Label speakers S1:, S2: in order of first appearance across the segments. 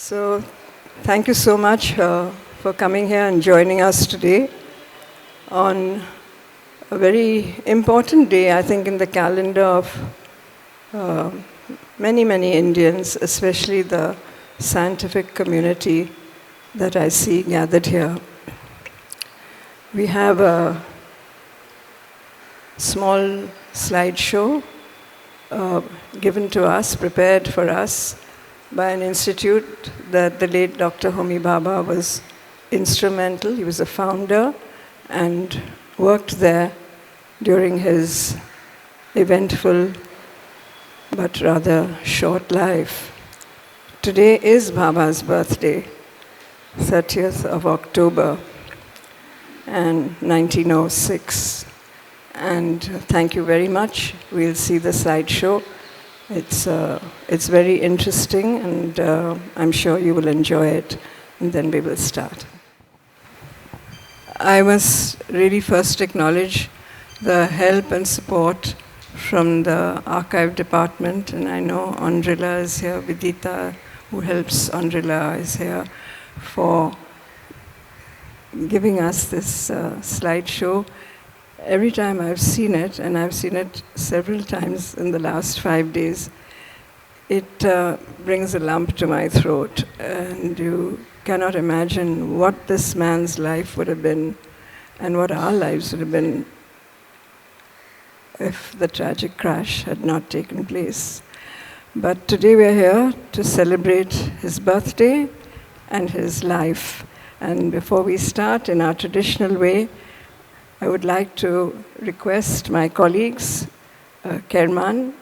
S1: So, thank you so much for coming here and joining us today on a very important day, I think, in the calendar of many, many Indians, especially the scientific community that I see gathered here. We have a small slideshow given to us, prepared for us by an institute that the late Dr. Homi Bhabha was instrumental. He was a founder and worked there during his eventful but rather short life. Today is Bhabha's birthday, 30th of October, and 1906. And thank you very much. We'll see the slideshow. It's very interesting, and I'm sure you will enjoy it. And then we will start. I must really first acknowledge the help and support from the archive department, and I know Andrila is here, Vidita, who helps Andrila, is here for giving us this slideshow. Every time I've seen it, and I've seen it several times in the last 5 days, it brings a lump to my throat. And you cannot imagine what this man's life would have been and what our lives would have been if the tragic crash had not taken place. But today we're here to celebrate his birthday and his life. And before we start in our traditional way, I would like to request my colleagues, Kerman,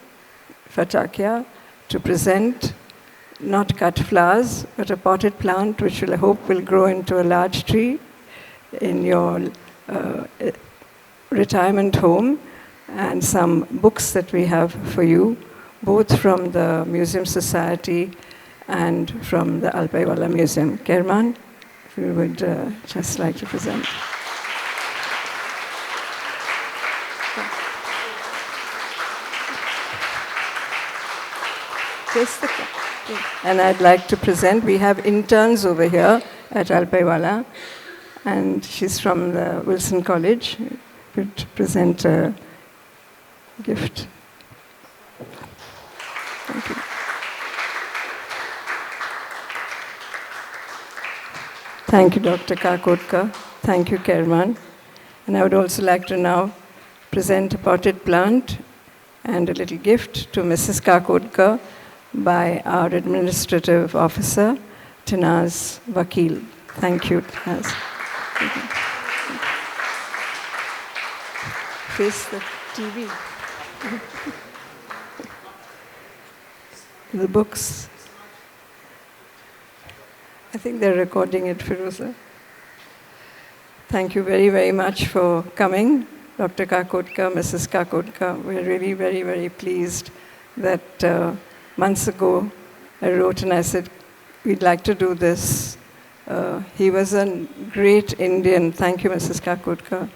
S1: Fatakia, to present not cut flowers, but a potted plant which I hope will grow into a large tree in your retirement home, and some books that we have for you, both from the Museum Society and from the Alpaiwala Museum. Kerman, if you would just like to present. And I'd like to present, we have interns over here at Alpaiwala, and she's from the Wilson College. Could present a gift. Thank you. Thank you, Dr. Kakodkar. Thank you, Kerman. And I would also like to now present a potted plant and a little gift to Mrs. Kakodkar by our administrative officer, Tinaz Vakil. Thank you, Tinaz. Thank you. Face the TV. The books. I think they're recording it, Firoza. Thank you very, very much for coming, Dr. Kakodkar, Mrs. Kakodkar. We're really very, very pleased that months ago I wrote and I said, we'd like to do this. He was a great Indian, thank you, Mrs. Kakodkar,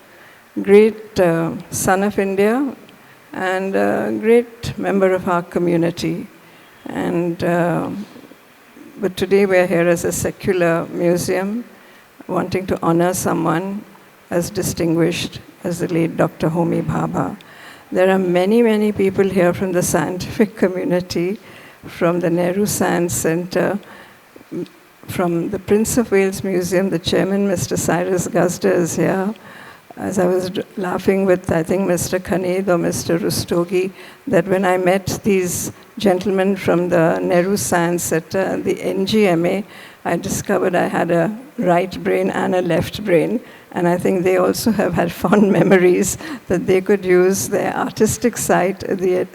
S1: great son of India and a great member of our community. And but today we're here as a secular museum, wanting to honor someone as distinguished as the late Dr. Homi Bhabha. There are many, many people here from the scientific community, from the Nehru Science Center, from the Prince of Wales Museum. The chairman, Mr. Cyrus Gazda, is here. As I was laughing with, I think, Mr. Khaned or Mr. Rustogi, that when I met these gentlemen from the Nehru Science Center, the NGMA, I discovered I had a right brain and a left brain. And I think they also have had fond memories that they could use their artistic side at the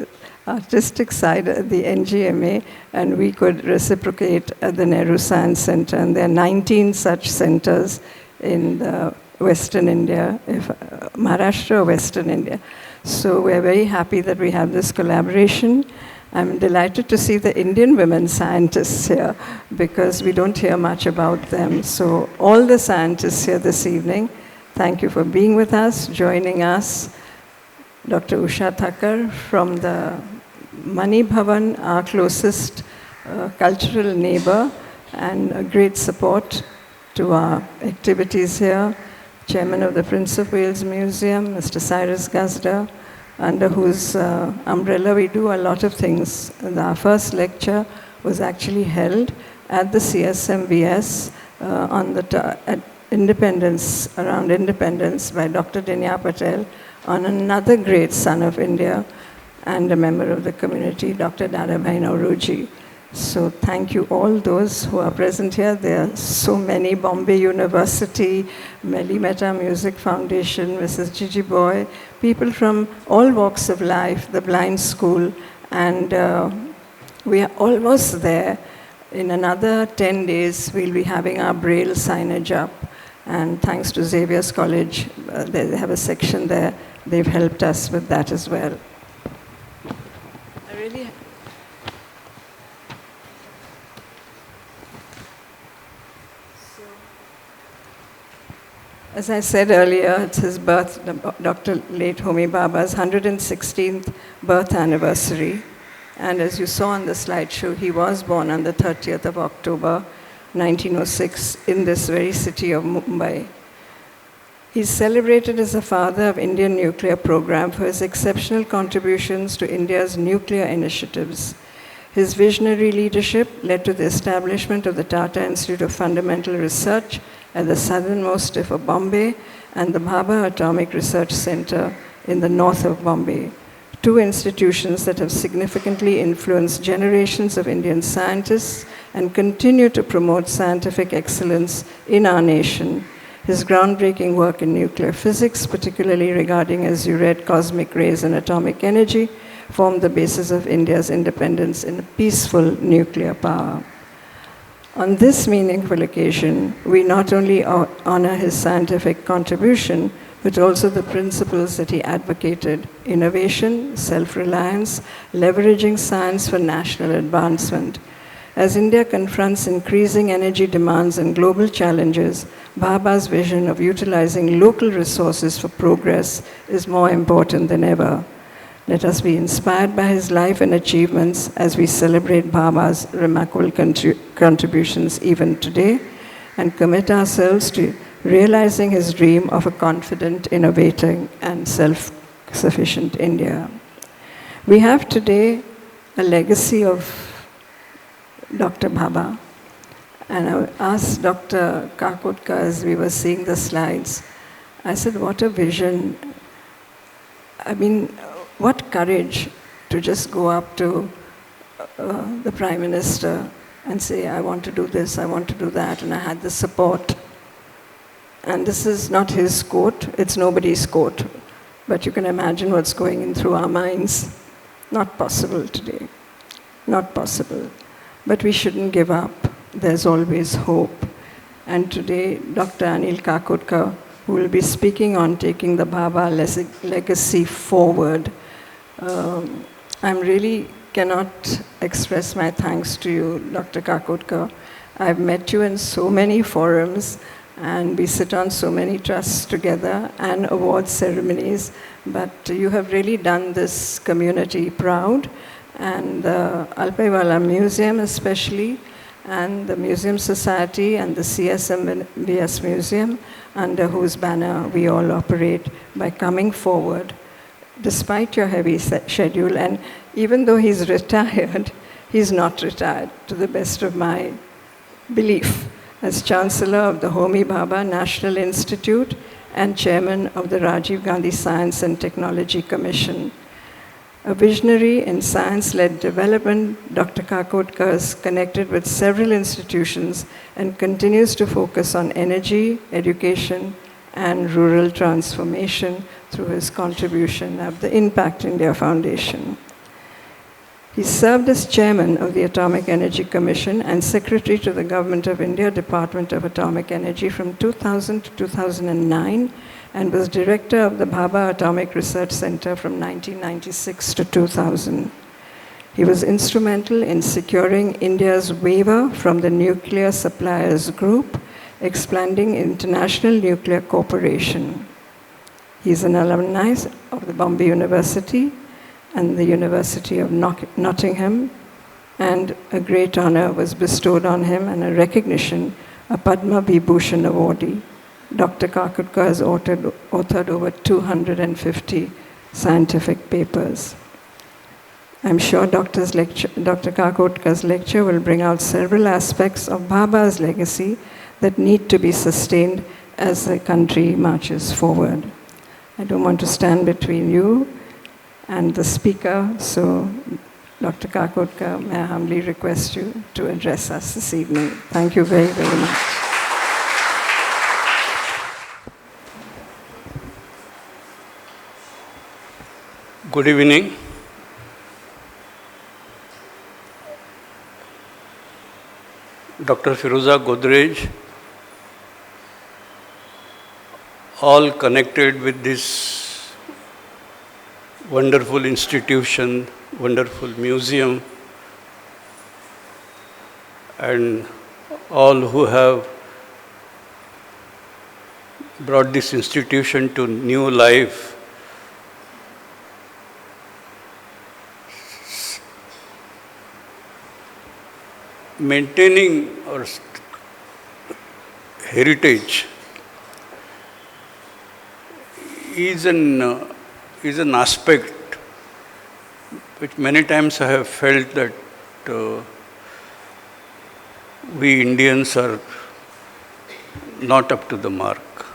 S1: NGMA, and we could reciprocate at the Nehru Science Center. And there are 19 such centers in the Western India, Maharashtra or Western India. So we're very happy that we have this collaboration. I'm delighted to see the Indian women scientists here because we don't hear much about them. So all the scientists here this evening, thank you for being with us, joining us. Dr. Usha Thakur from the Mani Bhavan, our closest cultural neighbor. and a great support to our activities here. Chairman of the Prince of Wales Museum, Mr. Cyrus Gazda, under whose umbrella we do a lot of things. And our first lecture was actually held at the CSMVS at Independence, around Independence, by Dr. Dinya Patel on another great son of India and a member of the community, Dr. Dadabhai Nauroji. So thank you all those who are present here. There are so many, Bombay University, Meli Mehta Music Foundation, Mrs. Gigi Boy, people from all walks of life, the Blind School, and we are almost there. In another 10 days, we'll be having our Braille signage up. And thanks to Xavier's College, they have a section there. They've helped us with that as well. As I said earlier, it's his birth, Dr. late Homi Bhabha's 116th birth anniversary. And as you saw on the slideshow, he was born on the 30th of October, 1906, in this very city of Mumbai. He's celebrated as the father of Indian nuclear program for his exceptional contributions to India's nuclear initiatives. His visionary leadership led to the establishment of the Tata Institute of Fundamental Research at the southernmost tip of Bombay and the Bhabha Atomic Research Center in the north of Bombay, two institutions that have significantly influenced generations of Indian scientists and continue to promote scientific excellence in our nation. His groundbreaking work in nuclear physics, particularly regarding, as you read, cosmic rays and atomic energy, formed the basis of India's independence in peaceful nuclear power. On this meaningful occasion, we not only honor his scientific contribution, but also the principles that he advocated: innovation, self-reliance, leveraging science for national advancement. As India confronts increasing energy demands and global challenges, Bhabha's vision of utilizing local resources for progress is more important than ever. Let us be inspired by his life and achievements as we celebrate Bhabha's remarkable contributions even today, and commit ourselves to realizing his dream of a confident, innovating, and self-sufficient India. We have today a legacy of Dr. Bhabha. And I asked Dr. Kakodkar as we were seeing the slides, I said, what a vision. I mean, what courage to just go up to the Prime Minister and say, I want to do this, I want to do that, and I had the support. And this is not his quote, it's nobody's quote. But you can imagine what's going in through our minds. Not possible today. Not possible. But we shouldn't give up. There's always hope. And today, Dr. Anil Kakodkar, who will be speaking on taking the Bhabha legacy forward. I really cannot express my thanks to you, Dr. Kakodkar. I've met you in so many forums, and we sit on so many trusts together and award ceremonies, but you have really done this community proud, and the Alpaiwala Museum especially, and the Museum Society and the CSMVS Museum, under whose banner we all operate, by coming forward despite your heavy schedule. And even though he's retired, he's not retired, to the best of my belief, as Chancellor of the Homi Bhabha National Institute and Chairman of the Rajiv Gandhi Science and Technology Commission. A visionary in science-led development, Dr. Kakodkar is connected with several institutions and continues to focus on energy, education, and rural transformation through his contribution of the Impact India Foundation. He served as chairman of the Atomic Energy Commission and secretary to the Government of India Department of Atomic Energy from 2000 to 2009, and was director of the Bhabha Atomic Research Center from 1996 to 2000. He was instrumental in securing India's waiver from the Nuclear Suppliers Group, expanding International Nuclear Corporation. He is an alumni of the Bombay University and the University of Nottingham, and a great honor was bestowed on him and a recognition, a Padma Vibhushan awardee. Dr. Kakodkar has authored over 250 scientific papers. I'm sure Dr. Kakodkar's lecture will bring out several aspects of Bhabha's legacy that need to be sustained as the country marches forward. I don't want to stand between you and the speaker, so Dr. Kakodkar, may I humbly request you to address us this evening. Thank you very, very much.
S2: Good evening. Dr. Firoza Godrej, all connected with this wonderful institution, wonderful museum, and all who have brought this institution to new life. Maintaining our heritage is an aspect which many times I have felt that we Indians are not up to the mark.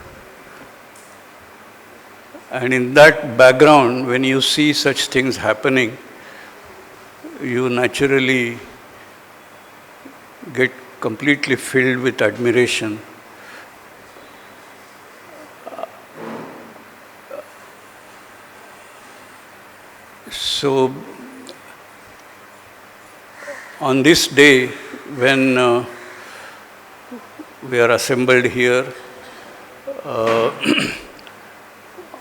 S2: And in that background, when you see such things happening, you naturally get completely filled with admiration. So, on this day, when we are assembled here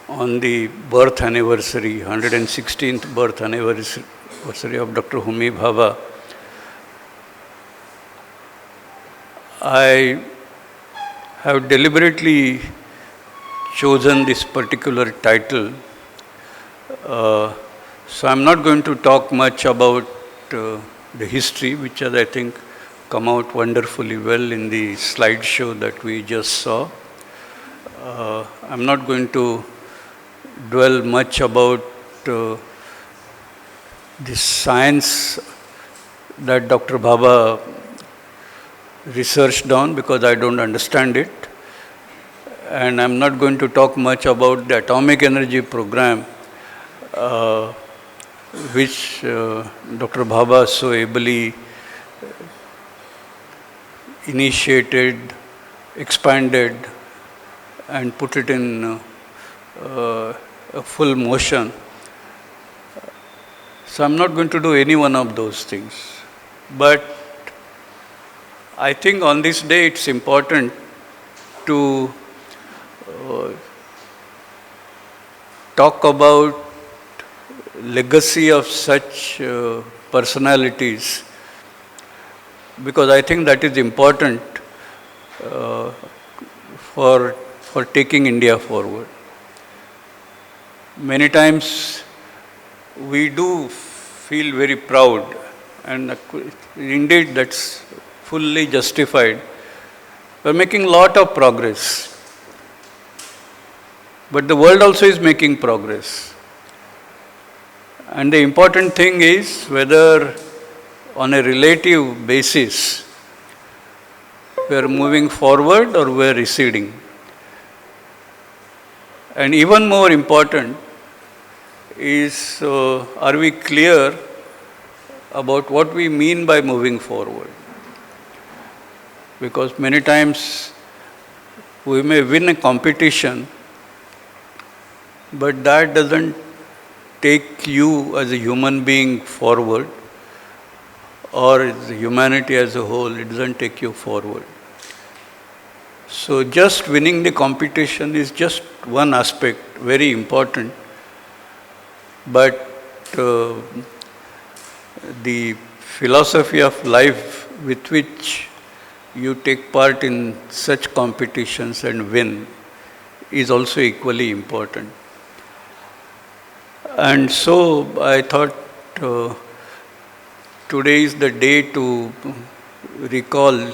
S2: on the birth anniversary, 116th birth anniversary of Dr. Homi Bhabha, I have deliberately chosen this particular title. So I'm not going to talk much about the history, which has, I think, come out wonderfully well in the slideshow that we just saw. I'm not going to dwell much about the science that Dr. Bhabha researched on, because I don't understand it. And I'm not going to talk much about the atomic energy program, which Dr. Bhabha so ably initiated, expanded, and put it in a full motion. So I'm not going to do any one of those things. But I think on this day it's important to talk about legacy of such personalities, because I think that is important for taking India forward. Many times we do feel very proud, and indeed that's fully justified. We're making a lot of progress, but the world also is making progress. And the important thing is whether on a relative basis we are moving forward or we are receding. And even more important is, are we clear about what we mean by moving forward? Because many times we may win a competition, but that doesn't take you as a human being forward, or as humanity as a whole, it doesn't take you forward. So just winning the competition is just one aspect, very important. But the philosophy of life with which you take part in such competitions and win is also equally important. And so I thought today is the day to recall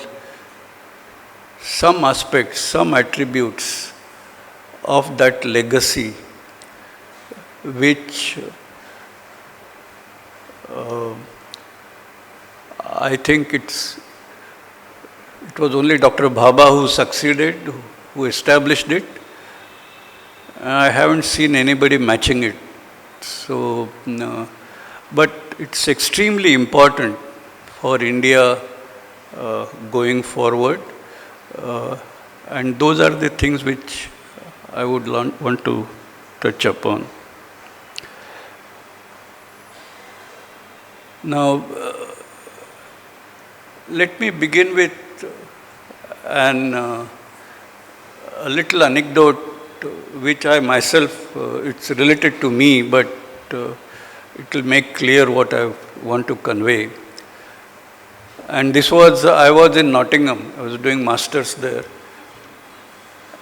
S2: some aspects, some attributes of that legacy which I think it was only Dr. Bhabha who succeeded, who established it. I haven't seen anybody matching it. So, but it's extremely important for India going forward. And those are the things which I would want to touch upon. Now, let me begin with a little anecdote which I myself, it's related to me, but it will make clear what I want to convey. And this was, I was in Nottingham, I was doing masters there.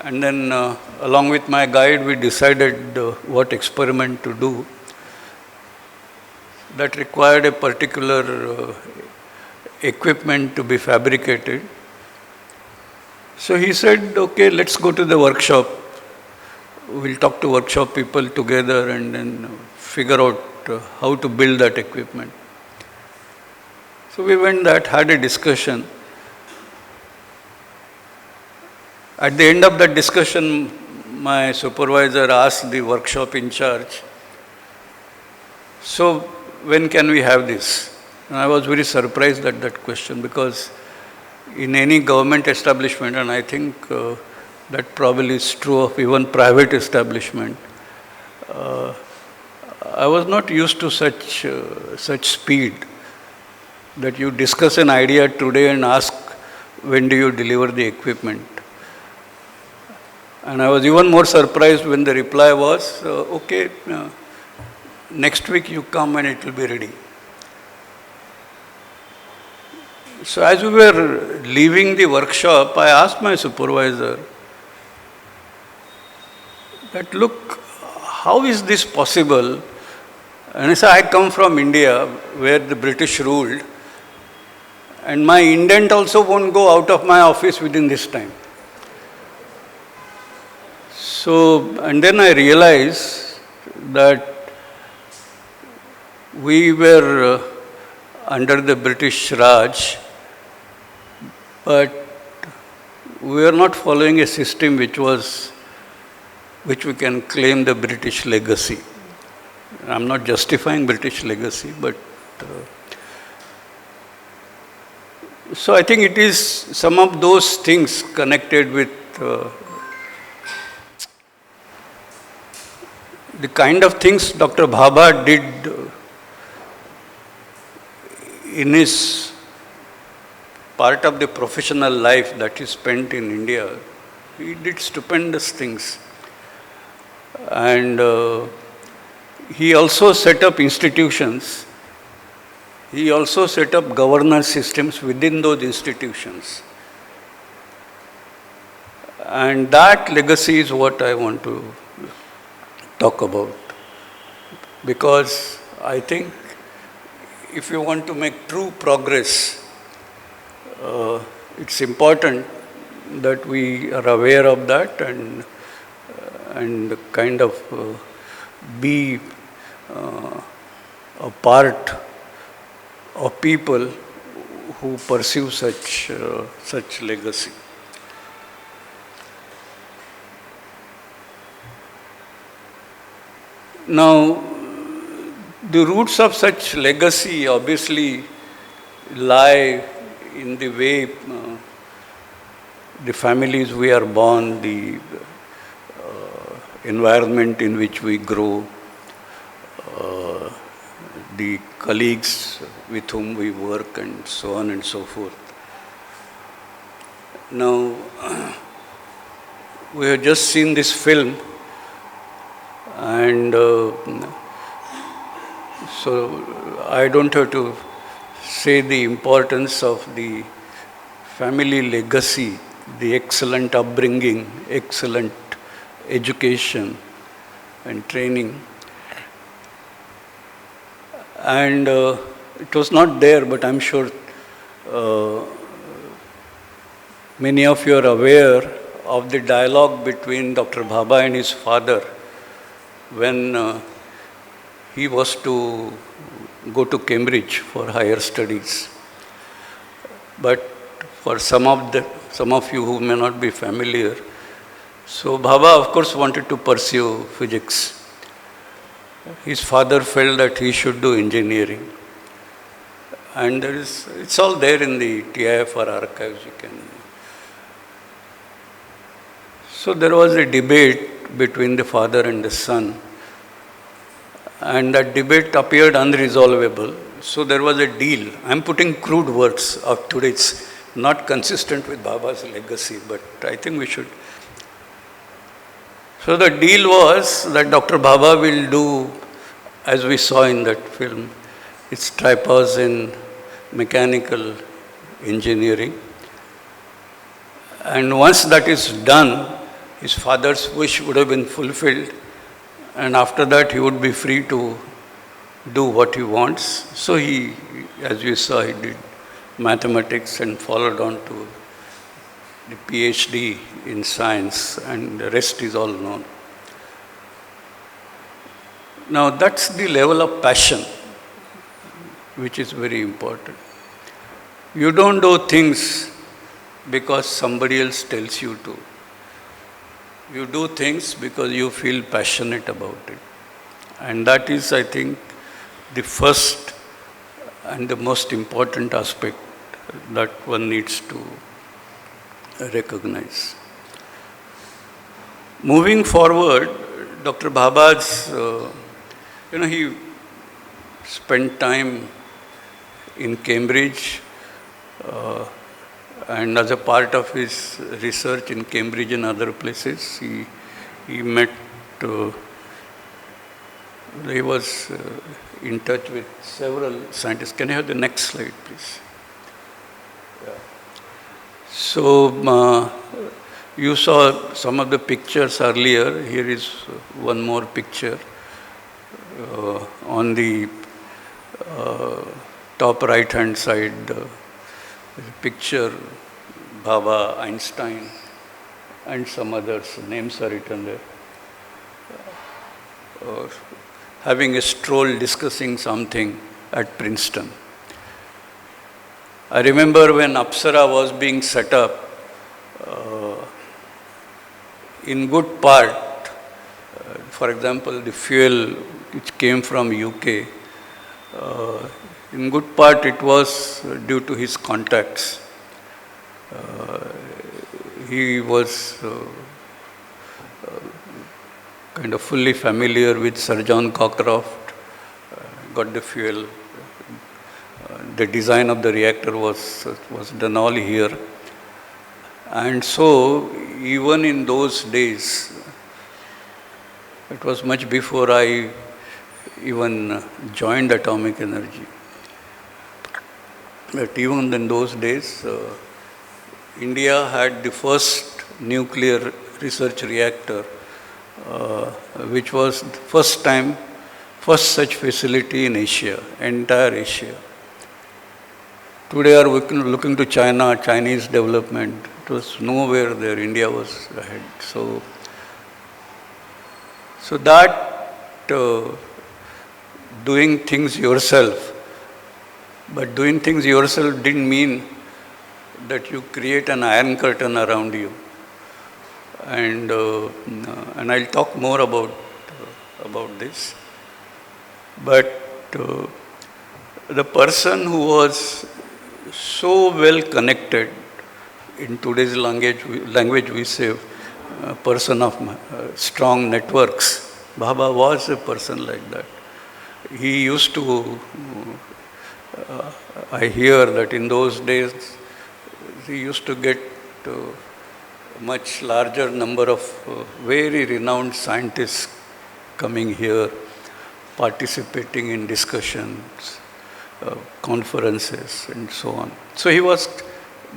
S2: And then along with my guide, we decided what experiment to do. That required a particular equipment to be fabricated. So he said, okay, let's go to the workshop. We'll talk to workshop people together and then figure out how to build that equipment. So we went that, had a discussion. At the end of that discussion, my supervisor asked the workshop in charge, so when can we have this? And I was very surprised at that question, because in any government establishment, and I think that probably is true of even private establishment, I was not used to such speed, that you discuss an idea today and ask when do you deliver the equipment. And I was even more surprised when the reply was, okay, next week you come and it will be ready. So as we were leaving the workshop, I asked my supervisor that, look, how is this possible? And I said, I come from India where the British ruled, and my indent also won't go out of my office within this time. So, and then I realized that we were under the British Raj, but we were not following a system which we can claim the British legacy. I'm not justifying British legacy, but so I think it is some of those things connected with the kind of things Dr. Bhabha did in his part of the professional life that he spent in India. He did stupendous things. And he also set up institutions. He also set up governance systems within those institutions. And that legacy is what I want to talk about. Because I think if you want to make true progress, it's important that we are aware of that and kind of be a part of people who pursue such legacy. Now, the roots of such legacy obviously lie in the way the families we are born, the environment in which we grow, the colleagues with whom we work, and so on and so forth. Now, we have just seen this film, and so I don't have to say the importance of the family legacy, the excellent upbringing, excellent education and training. And it was not there, but I'm sure uh, many of you are aware of the dialogue between Dr. Bhabha and his father when he was to go to Cambridge for higher studies. But for some of you who may not be familiar, so Bhabha, of course, wanted to pursue physics. His father felt that he should do engineering. And it's all there in the TIFR archives. You can. So there was a debate between the father and the son. And that debate appeared unresolvable. So there was a deal. I'm putting crude words of today. It's not consistent with Bhabha's legacy, but I think we should. So the deal was that Dr. Bhabha will do, as we saw in that film, its tripos in mechanical engineering. And once that is done, his father's wish would have been fulfilled. And after that, he would be free to do what he wants. So he, as you saw, he did mathematics and followed on to the PhD in science, and the rest is all known. Now, that's the level of passion, which is very important. You don't do things because somebody else tells you to. You do things because you feel passionate about it. And that is, I think, the first and the most important aspect that one needs to recognize. Moving forward, Dr. Bhabha's, he spent time in Cambridge, and as a part of his research in Cambridge and other places, he met, he was in touch with several scientists. Can I have the next slide, please? Yeah. So, you saw some of the pictures earlier. Here is one more picture on the top right-hand side. Picture, Bhabha, Einstein, and some others, names are written there. Having a stroll discussing something at Princeton. I remember when Apsara was being set up, in good part, for example, the fuel which came from UK, in good part it was due to his contacts. He was kind of fully familiar with Sir John Cockcroft, got the fuel. The design of the reactor was done all here. And so, even in those days, it was much before I even joined atomic energy. But even in those days, India had the first nuclear research reactor, which was the first such facility in Asia, entire Asia. Today are looking to China, Chinese development. It was nowhere there, India was ahead. So that doing things yourself, but doing things yourself didn't mean that you create an iron curtain around you. And I'll talk more about this. But the person who was so well connected, in today's language we say, a person of strong networks. Bhabha was a person like that. He used to, I hear that in those days, he used to get much larger number of very renowned scientists coming here, participating in discussions, conferences, and so on. So he was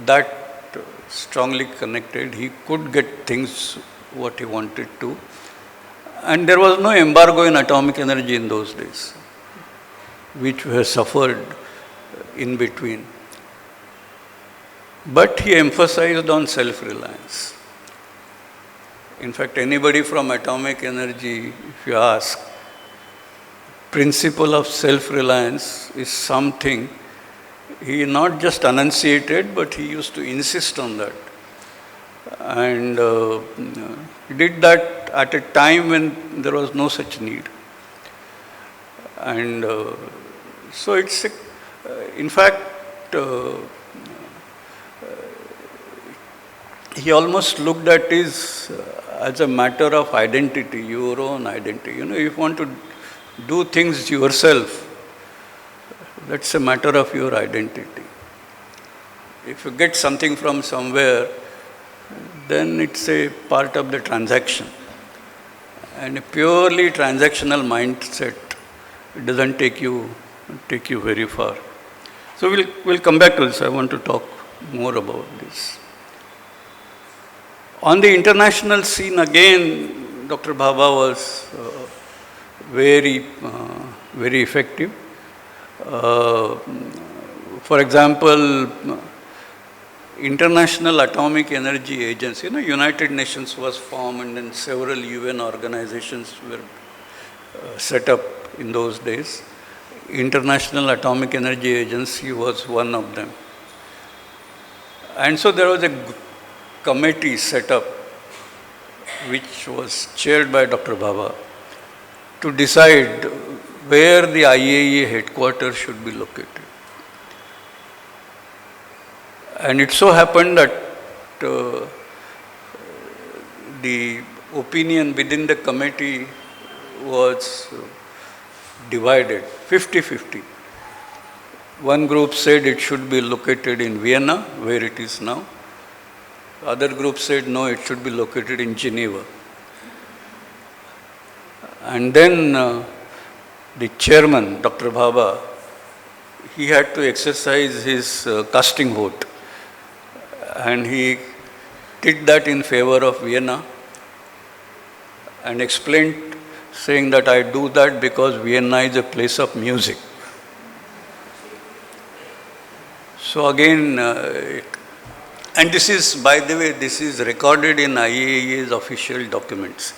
S2: that strongly connected. He could get things what he wanted to. And there was no embargo in atomic energy in those days, which we have suffered in between. But he emphasized on self-reliance. In fact, anybody from atomic energy, if you ask, principle of self-reliance is something he not just enunciated, but he used to insist on that. And he did that at a time when there was no such need. And so it's, in fact, he almost looked at it as a matter of identity, your own identity. You know, if you want to do things yourself, that's a matter of your identity. If you get something from somewhere, then it's a part of the transaction. And a purely transactional mindset, it doesn't take you very far. So we'll come back to this. I want to talk more about this. On the international scene, again, Dr. Bhabha was very effective. For example, International Atomic Energy Agency, United Nations was formed and several UN organizations were set up in those days. International Atomic Energy Agency was one of them. And so there was a committee set up which was chaired by Dr. Bhabha to decide where the IAEA headquarters should be located. And it so happened that the opinion within the committee was divided 50-50. One group said it should be located in Vienna, where it is now. The other group said no, it should be located in Geneva. And then the chairman, Dr. Bhabha, he had to exercise his casting vote. And he did that in favor of Vienna and explained, saying that I do that because Vienna is a place of music. So again, and this is, by the way, this is recorded in IAEA's official documents.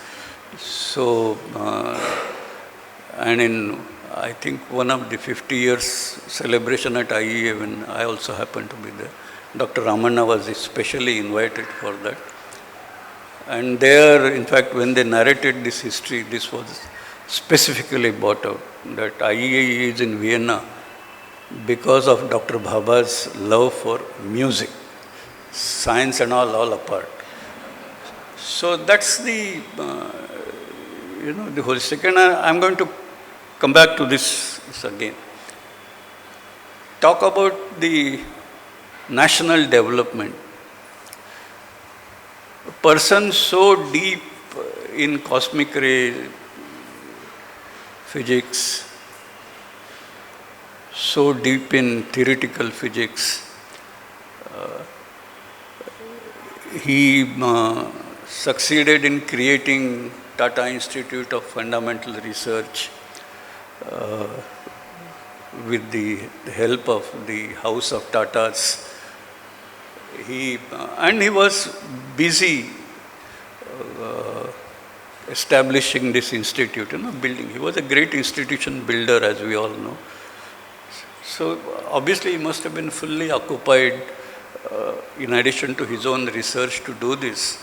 S2: So, and in, I think, one of the 50 years celebration at IAEA, when I also happened to be there, Dr. Ramanna was especially invited for that. And there, in fact, when they narrated this history, this was specifically brought out, that IAEA is in Vienna because of Dr. Bhabha's love for music, science and all apart. So that's the, the whole second. I'm going to come back to this again. Talk about the national development. A person so deep in cosmic ray physics, so deep in theoretical physics, he succeeded in creating Tata Institute of Fundamental Research with the help of the House of Tatas. He was busy establishing this institute, building. He was a great institution builder, as we all know. So obviously he must have been fully occupied in addition to his own research to do this.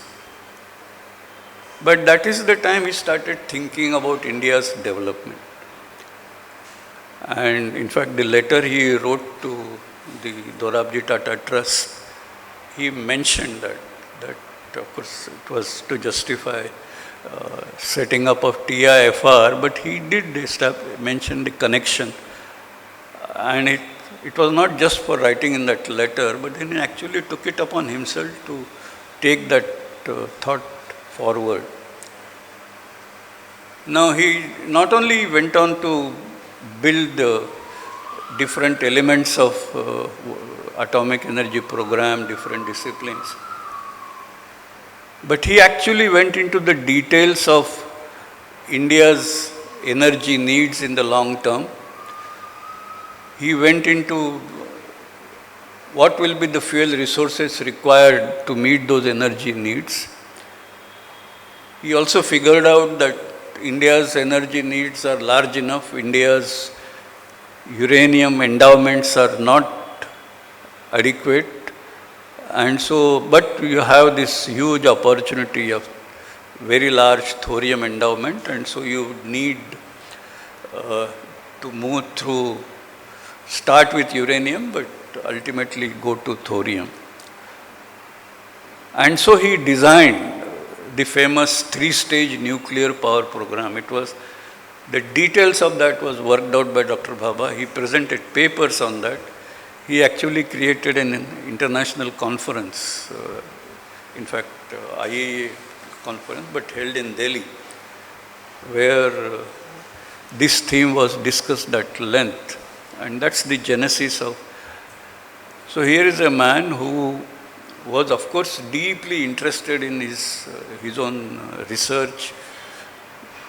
S2: But that is the time he started thinking about India's development. And in fact, the letter he wrote to the Dorabji Tata Trust, he mentioned that of course it was to justify setting up of TIFR, but he did mention the connection. And it was not just for writing in that letter, but then he actually took it upon himself to take that thought forward. Now he not only went on to build different elements of atomic energy program, different disciplines, but he actually went into the details of India's energy needs in the long term. He went into what will be the fuel resources required to meet those energy needs. He also figured out that India's energy needs are large enough. India's uranium endowments are not adequate. And so, but you have this huge opportunity of very large thorium endowment, and so you need to move through, start with uranium, but ultimately go to thorium. And so he designed the famous 3-stage nuclear power program. It was, the details of that was worked out by Dr. Bhabha. He presented papers on that. He actually created an international conference, in fact, IAEA conference, but held in Delhi, where this theme was discussed at length. And that's the genesis of. So here is a man who was, of course, deeply interested in his own research,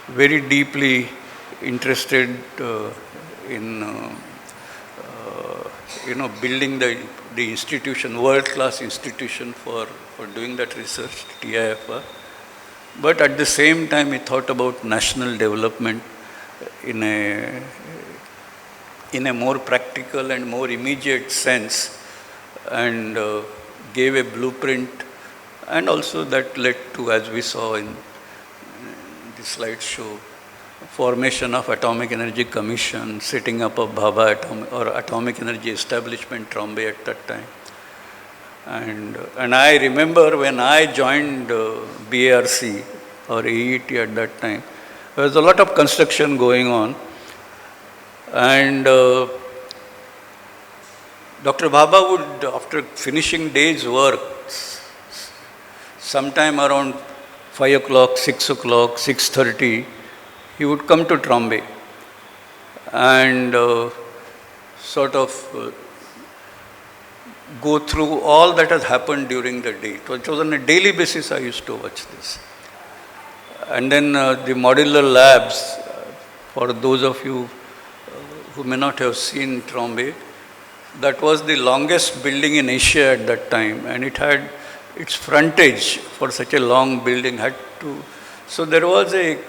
S2: very deeply interested in building the institution, world-class institution for doing that research, TIFR. But at the same time, he thought about national development in a more practical and more immediate sense, and gave a blueprint, and also that led to, as we saw in the slideshow, formation of Atomic Energy Commission, setting up of Bhabha Atomic Energy Establishment, Trombay at that time. And I remember when I joined BARC or AET at that time, there was a lot of construction going on, and Dr. Bhabha would, after finishing day's work, sometime around 5 o'clock, 6 o'clock, 6:30, he would come to Trombay and sort of go through all that has happened during the day. It was on a daily basis I used to watch this. And then the modular labs, for those of you who may not have seen Trombay, that was the longest building in Asia at that time, and it had its frontage for such a long building had to. So there was a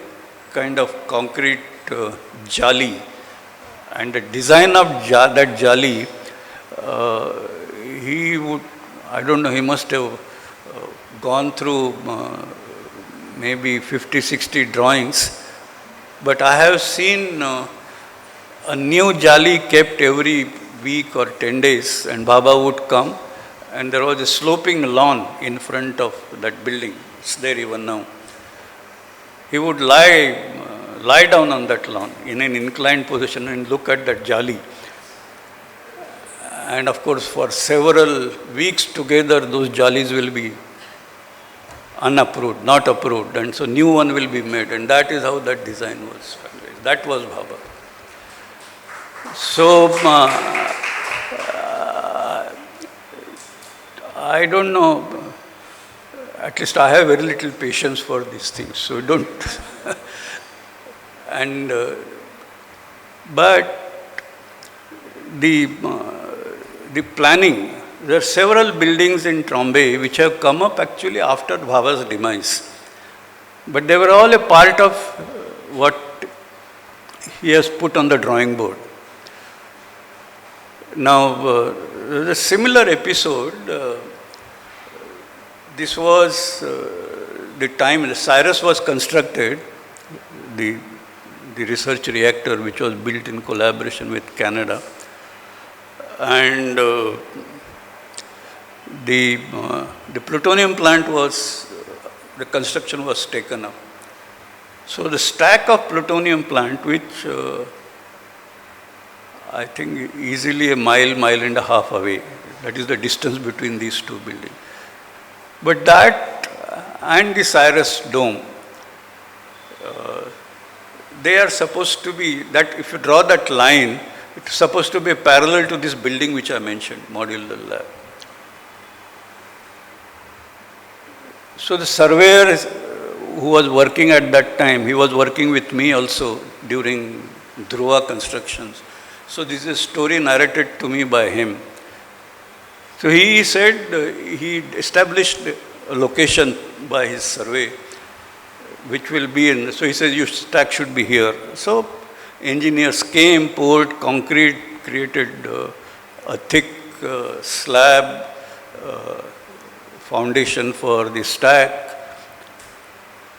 S2: kind of concrete jali, and the design of that jali, he would, I don't know, he must have gone through maybe 50, 60 drawings, but I have seen a new jali kept every week or 10 days, and Bhabha would come, and there was a sloping lawn in front of that building. It's there even now. He would lie down on that lawn in an inclined position and look at that jali. And of course, for several weeks together, those jalis will be unapproved, not approved, and so new one will be made, and that is how that design was. That was Bhabha. So I don't know, at least I have very little patience for these things, so don't. And but the planning, there are several buildings in Trombay which have come up actually after Bhabha's demise, but they were all a part of what he has put on the drawing board. Now, there's a similar episode. This was the time the Cyrus was constructed, the research reactor which was built in collaboration with Canada, and the plutonium plant was, the construction was taken up. So the stack of plutonium plant, which I think easily a mile and a half away, that is the distance between these two buildings. But that and the Cyrus dome, they are supposed to be, that if you draw that line, it's supposed to be parallel to this building which I mentioned, modular lab. So the surveyor who was working at that time, he was working with me also during Dhruva constructions. So this is a story narrated to me by him. So he said he established a location by his survey, which will be in, so he says your stack should be here. So engineers came, poured concrete, created a thick slab, foundation for the stack.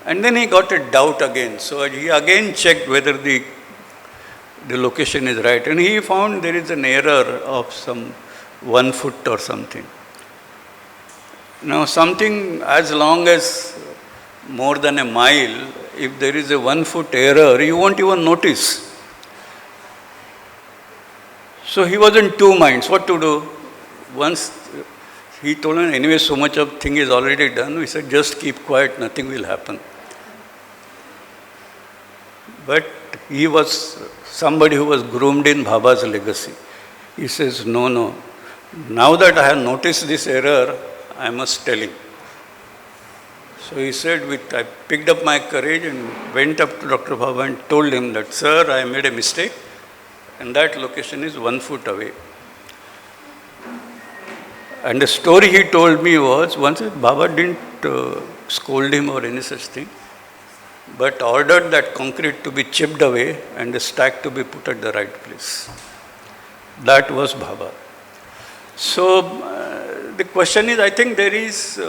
S2: And then he got a doubt again. So he again checked whether the location is right. And he found there is an error of some 1 foot or something. Now something as long as more than a mile, if there is a 1 foot error, you won't even notice. So he was in two minds what to do. Once he told him, anyway, so much of thing is already done. We said, just keep quiet, nothing will happen. But he was somebody who was groomed in Bhabha's legacy. He says, no, no. Now that I have noticed this error, I must tell him. So he said, I picked up my courage and went up to Dr. Bhabha and told him that, sir, I made a mistake and that location is 1 foot away. And the story he told me was, once Bhabha didn't scold him or any such thing, but ordered that concrete to be chipped away and the stack to be put at the right place. That was Bhabha. So the question is, I think there is,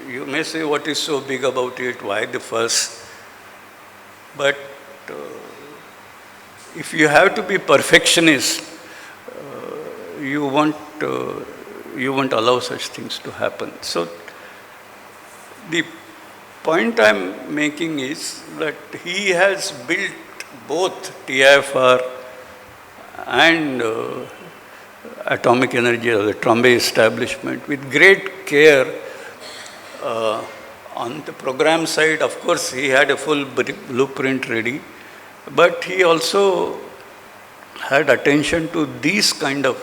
S2: you may say, what is so big about it, why the fuss? But if you have to be perfectionist, you won't allow such things to happen. So the point I'm making is that he has built both TIFR and atomic energy, or the Trombay establishment, with great care. On the program side, of course, he had a full blueprint ready, but he also had attention to these kind of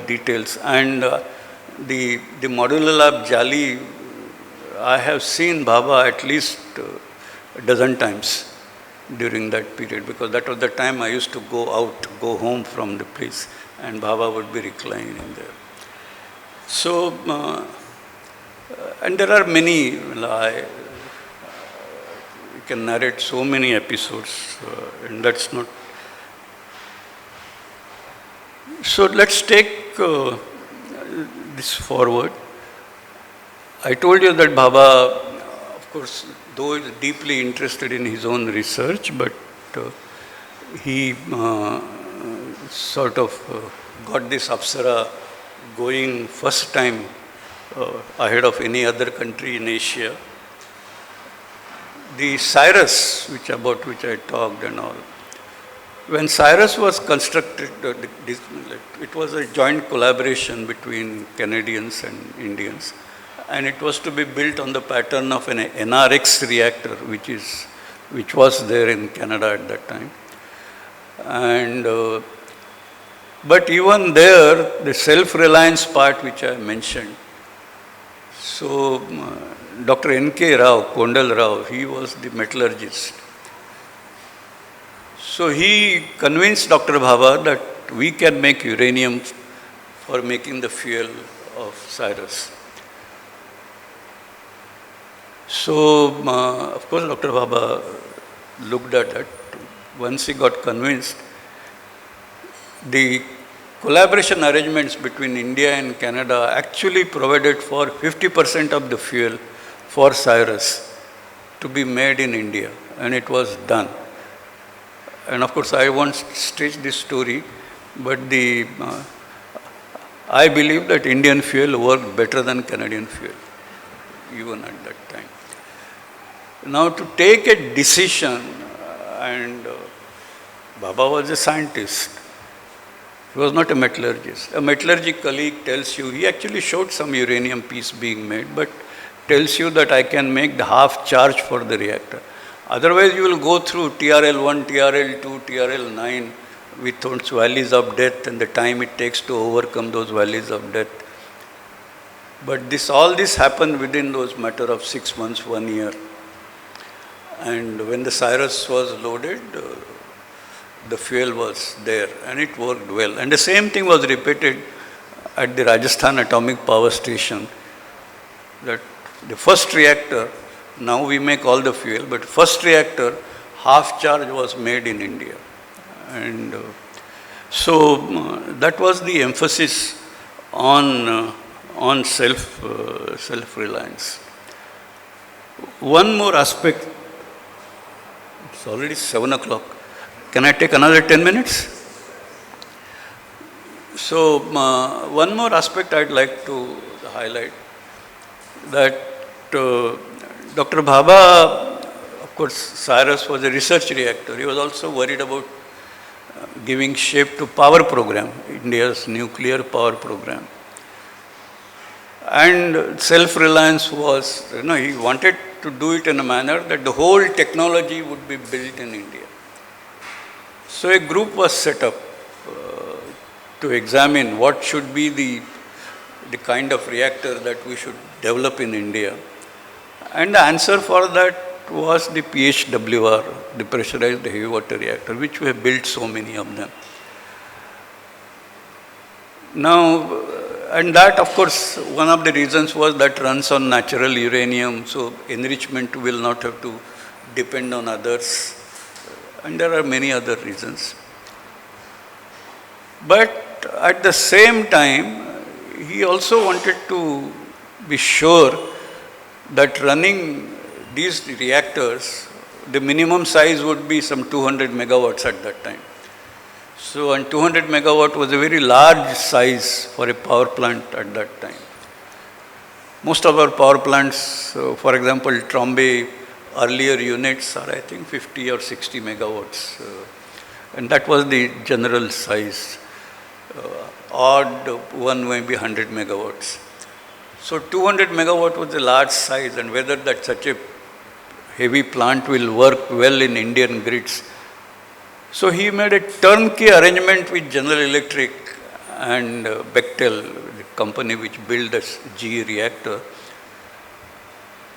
S2: details. And the modular lab Jali, I have seen Bhabha at least a dozen times during that period, because that was the time I used to go home from the place, and Bhabha would be reclining there. So, and there are many, you can narrate so many episodes, and that's not. So let's take this forward. I told you that Bhabha, of course, though is deeply interested in his own research, but he sort of got this Apsara going first time ahead of any other country in Asia. The Cyrus, about which I talked and all, when Cyrus was constructed, it was a joint collaboration between Canadians and Indians, and it was to be built on the pattern of an NRX reactor, which was there in Canada at that time. And but even there, the self-reliance part which I mentioned. So Dr. N.K. Rao, Kondal Rao, he was the metallurgist. So he convinced Dr. Bhabha that we can make uranium for making the fuel of Cyrus. So, of course, Dr. Bhabha looked at it. Once he got convinced, the collaboration arrangements between India and Canada actually provided for 50% of the fuel for Cyrus to be made in India, and it was done. And of course, I won't stretch this story, but I believe that Indian fuel worked better than Canadian fuel, even at that time. Now, to take a decision, and Bhabha was a scientist. He was not a metallurgist. A metallurgy colleague tells you, he actually showed some uranium piece being made, but tells you that I can make the half charge for the reactor. Otherwise, you will go through TRL1, TRL2, TRL9 with those valleys of death and the time it takes to overcome those valleys of death. But all this happened within those matter of 6 months, 1 year. And when the Cyrus was loaded, the fuel was there and it worked well. And the same thing was repeated at the Rajasthan Atomic Power Station that the first reactor, now we make all the fuel, but first reactor, half charge was made in India. And that was the emphasis on self-reliance. One more aspect, it's already 7 o'clock. Can I take another 10 minutes? So, one more aspect I'd like to highlight, that Dr. Bhabha, of course, Cyrus was a research reactor. He was also worried about giving shape to power program, India's nuclear power program. And self-reliance was, he wanted to do it in a manner that the whole technology would be built in India. So a group was set up to examine what should be the kind of reactor that we should develop in India. And the answer for that was the PHWR, the pressurized heavy water reactor, which we have built so many of them. Now, and that, of course, one of the reasons was that runs on natural uranium, so enrichment will not have to depend on others. And there are many other reasons. But at the same time, he also wanted to be sure that running these reactors, the minimum size would be some 200 megawatts at that time. So, and 200 megawatt was a very large size for a power plant at that time. Most of our power plants, for example, Trombay earlier units are, I think, 50 or 60 megawatts. And that was the general size. Odd one may be 100 megawatts. So 200 megawatt was a large size, and whether that such a heavy plant will work well in Indian grids. So he made a turnkey arrangement with General Electric and Bechtel, the company which built this GE reactor,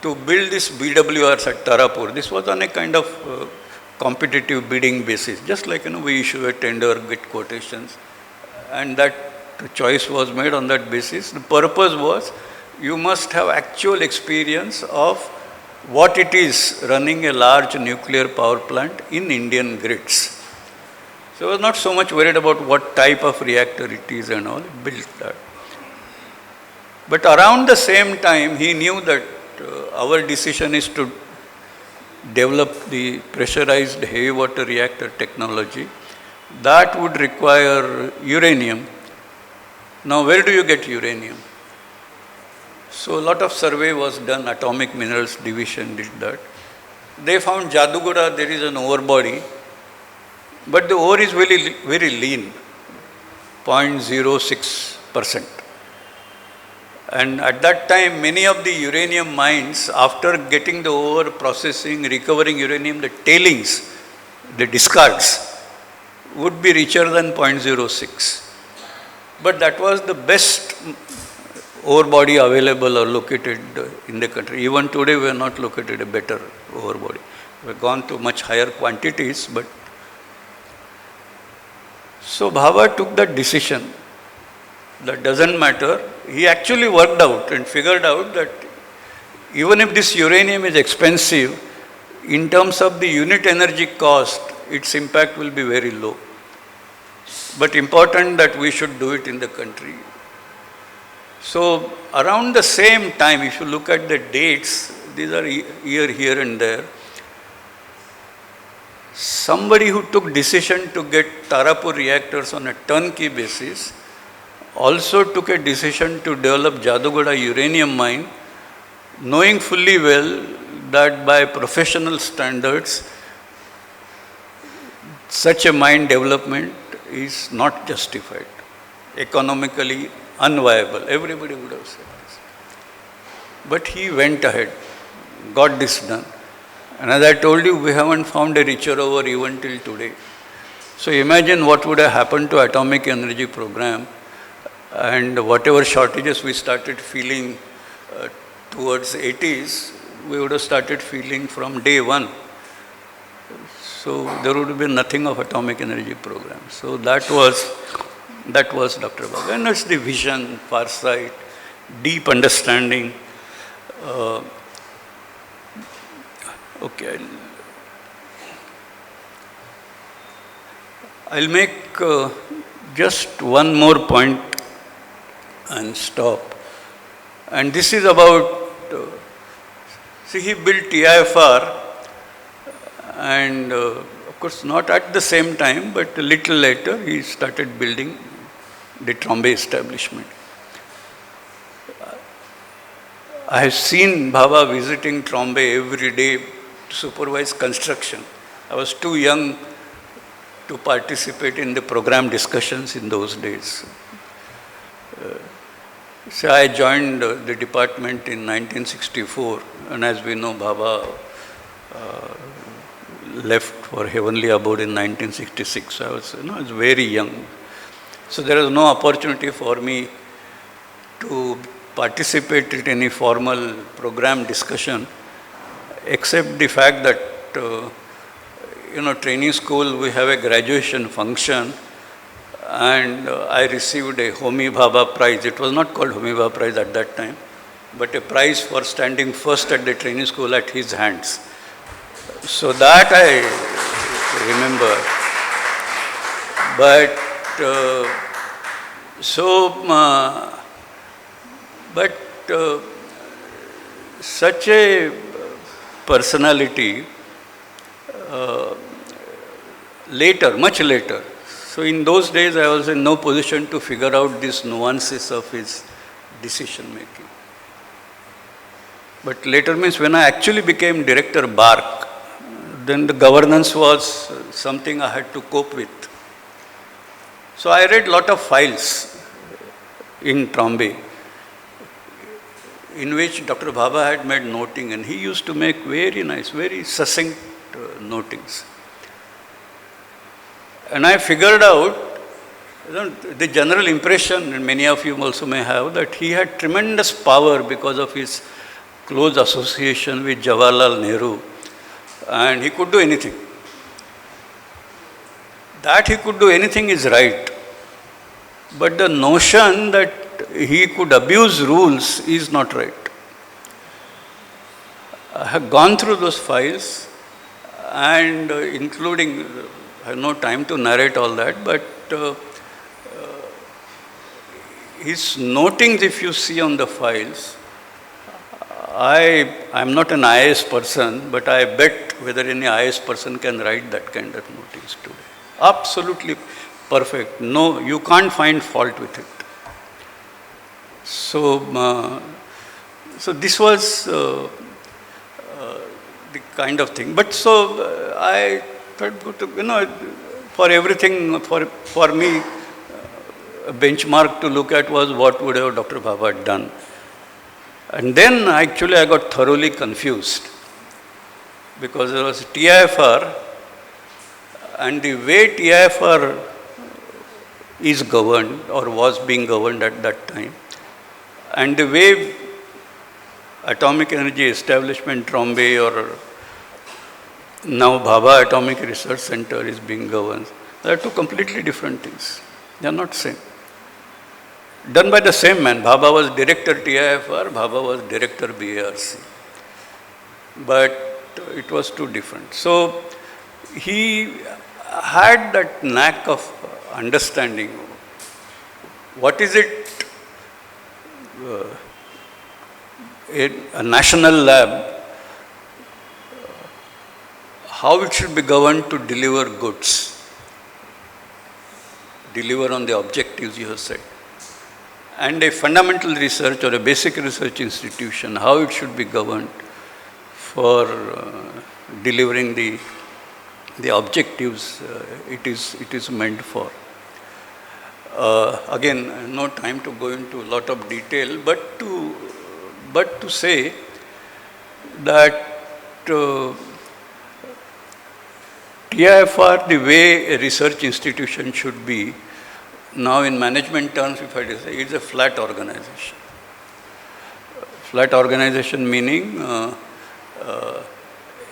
S2: to build this BWRs at Tarapur. This was on a kind of competitive bidding basis, just like we issue a tender, get quotations, and that choice was made on that basis. The purpose was you must have actual experience of what it is running a large nuclear power plant in Indian grids. So I was not so much worried about what type of reactor it is and all, built that. But around the same time, he knew that our decision is to develop the pressurized heavy water reactor technology. That would require uranium. Now, where do you get uranium? So a lot of survey was done, Atomic Minerals Division did that. They found Jadugoda, there is an ore body, but the ore is very, very lean, 0.06%. And at that time, many of the uranium mines, after getting the ore, processing, recovering uranium, the tailings, the discards, would be richer than 0.06. But that was the best ore body available or located in the country. Even today, we have not located a better ore body. We have gone to much higher quantities, but so Bhabha took that decision. That doesn't matter. He actually worked out and figured out that even if this uranium is expensive, in terms of the unit energy cost, its impact will be very low. But important that we should do it in the country. So around the same time, if you look at the dates, these are year here and there, somebody who took decision to get Tarapur reactors on a turnkey basis also took a decision to develop Jadugoda uranium mine, knowing fully well that by professional standards, such a mine development is not justified, economically unviable. Everybody would have said this. But he went ahead, got this done. And as I told you, we haven't found a richer ore even till today. So imagine what would have happened to atomic energy program, and whatever shortages we started feeling towards 80s, we would have started feeling from day one. So there would have been nothing of atomic energy program. So that was That was Dr. Bhabha. And it's the vision, farsight, deep understanding. Okay, I'll make just one more point and stop. And this is about, see, he built TIFR, and of course not at the same time, but a little later he started building the Trombay establishment. I have seen Bhabha visiting Trombay every day to supervise construction. I was too young to participate in the program discussions in those days. So I joined the department in 1964, and as we know, Bhabha left for heavenly abode in 1966. I was very young. So there was no opportunity for me to participate in any formal program discussion, except the fact that, training school, we have a graduation function, and I received a Homi Bhabha prize. It was not called Homi Bhabha prize at that time, but a prize for standing first at the training school at his hands. So that I remember. But such a personality later, much later. So in those days, I was in no position to figure out these nuances of his decision making. But later means when I actually became director BARC, then the governance was something I had to cope with. So I read a lot of files in Trombay, in which Dr. Bhabha had made noting, and he used to make very nice, very succinct notings. And I figured out, the general impression, and many of you also may have, that he had tremendous power because of his close association with Jawaharlal Nehru, and he could do anything. That he could do anything is right, but the notion that he could abuse rules is not right. I have gone through those files, and including, I have no time to narrate all that, but his notings, if you see on the files, I'm not an IAS person, but I bet whether any IAS person can write that kind of notings today. Absolutely perfect. No, you can't find fault with it. So, this was the kind of thing. But so I thought, for everything, for me, a benchmark to look at was what would have Dr. Bhabha done. And then actually I got thoroughly confused, because there was TIFR, and the way TIFR is governed or was being governed at that time, and the way Atomic Energy Establishment Trombay or now Bhabha Atomic Research Center is being governed, they are two completely different things. They are not same. Done by the same man. Bhabha was director TIFR, Bhabha was director BARC. But it was too different. So he had that knack of understanding what is it, a national lab, how it should be governed to deliver goods, deliver on the objectives you have said. And a fundamental research or a basic research institution, how it should be governed for delivering the objectives it is meant for. Again, no time to go into a lot of detail, but to say that TIFR, the way a research institution should be, now in management terms, if I say, it's a flat organization. Flat organization meaning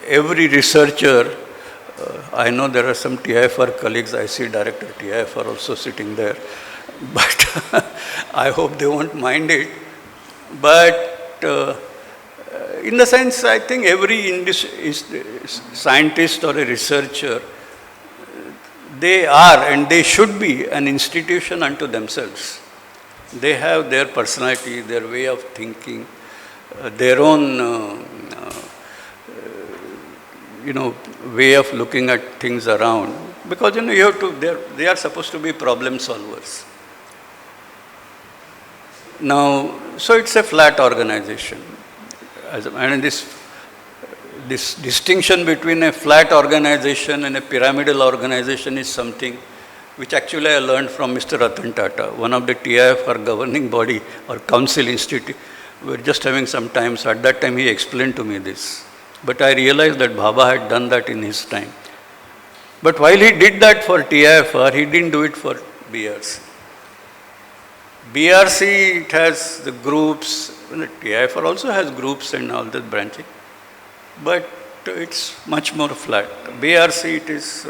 S2: every researcher, I know there are some TIFR colleagues, I see Director TIFR also sitting there. but I hope they won't mind it. But in the sense, I think every scientist or a researcher, they are and they should be an institution unto themselves. They have their personality, their way of thinking, their own, way of looking at things around. Because, you have to, they are supposed to be problem solvers. Now, so it's a flat organization. And this distinction between a flat organization and a pyramidal organization is something which actually I learned from Mr. Ratan Tata, one of the TIF or governing body or council institute. We were just having some time, so at that time he explained to me this. But I realized that Bhabha had done that in his time. But while he did that for TIFR, he didn't do it for BRC. BRC, it has the groups, the TIFR also has groups and all that branching, but it's much more flat. BRC, it is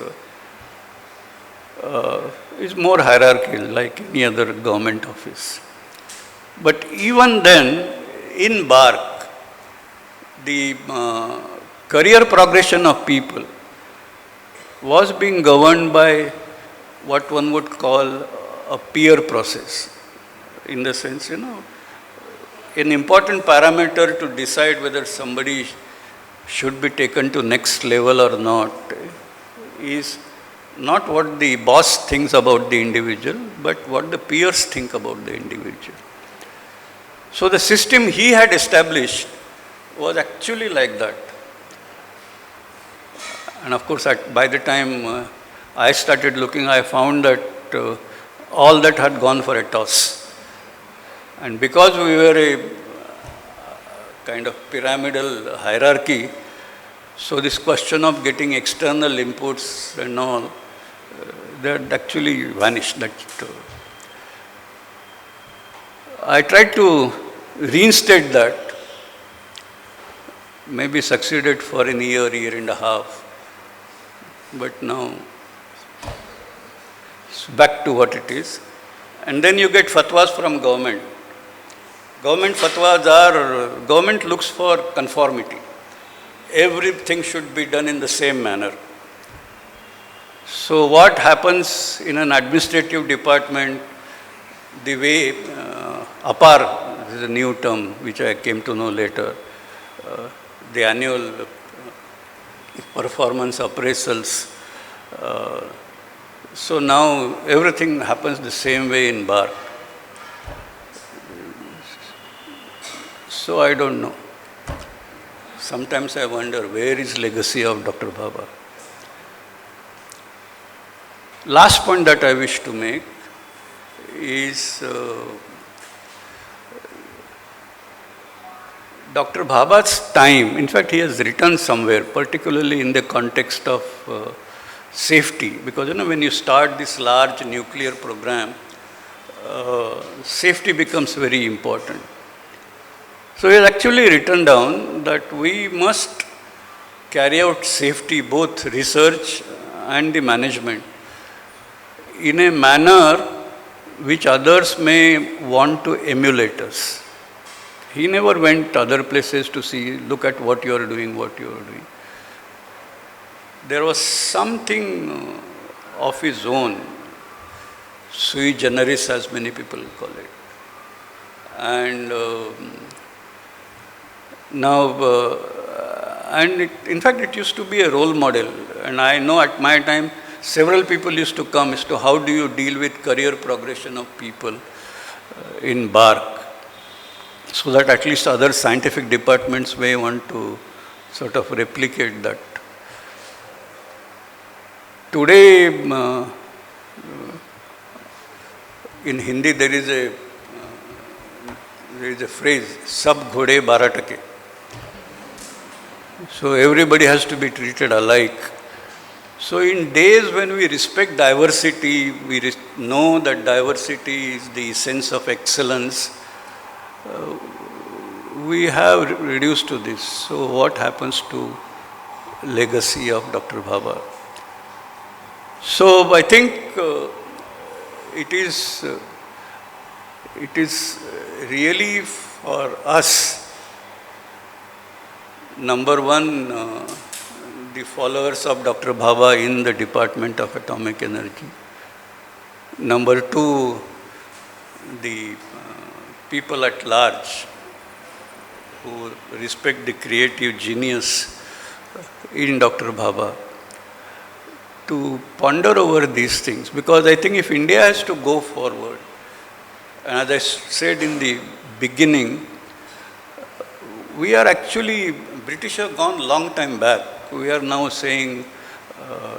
S2: more hierarchical, like any other government office. But even then, in BARC, the career progression of people was being governed by what one would call a peer process. In the sense, an important parameter to decide whether somebody should be taken to next level or not is not what the boss thinks about the individual, but what the peers think about the individual. So the system he had established was actually like that. And of course, by the time I started looking, I found that all that had gone for a toss. And because we were a kind of pyramidal hierarchy, so this question of getting external inputs and all, that actually vanished. I tried to reinstate that, maybe succeeded for a year and a half, but now it's back to what it is. And then you get fatwas from government. Government fatwas government looks for conformity. Everything should be done in the same manner. So what happens in an administrative department, the way APAR, this is a new term which I came to know later, the annual performance appraisals. So now everything happens the same way in BARC. So I don't know. Sometimes I wonder, where is legacy of Dr. Bhabha? Last point that I wish to make is Dr. Bhabha's time. In fact, he has written somewhere, particularly in the context of safety, because when you start this large nuclear program, safety becomes very important. So he has actually written down that we must carry out safety, both research and the management, in a manner which others may want to emulate us. He never went other places to see, look at what you are doing, There was something of his own, sui generis as many people call it. And in fact, it used to be a role model. And I know at my time, several people used to come as to how do you deal with career progression of people in BARC, so that at least other scientific departments may want to sort of replicate that. Today, in Hindi, there is a phrase, "Sab ghode 12 take." So everybody has to be treated alike. So in days when we respect diversity, we know that diversity is the essence of excellence, we have reduced to this. So what happens to legacy of Dr. Bhabha? So I think it is it is really for us, number one, the followers of Dr. Bhabha in the Department of Atomic Energy. Number two, the people at large who respect the creative genius in Dr. Bhabha, to ponder over these things. Because I think if India has to go forward, and as I said in the beginning, we are actually, British have gone long time back. We are now saying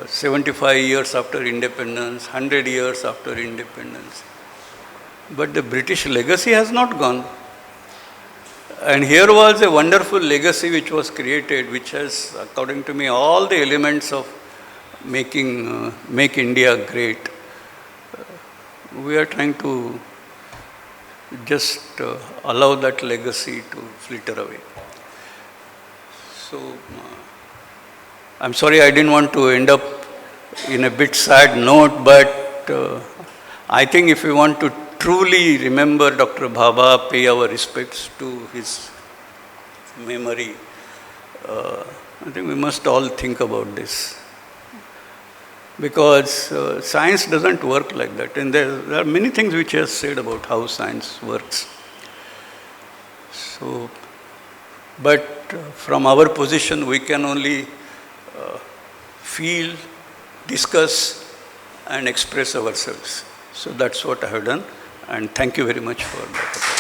S2: 75 years after independence, 100 years after independence. But the British legacy has not gone. And here was a wonderful legacy which was created, which has, according to me, all the elements of make India great. We are trying to just allow that legacy to flitter away. So, I'm sorry I didn't want to end up in a bit sad note, but I think if we want to truly remember Dr. Bhabha, pay our respects to his memory, I think we must all think about this. Because science doesn't work like that. And there are many things which he has said about how science works. So, but from our position, we can only feel, discuss, and express ourselves. So that's what I have done. And thank you very much for that.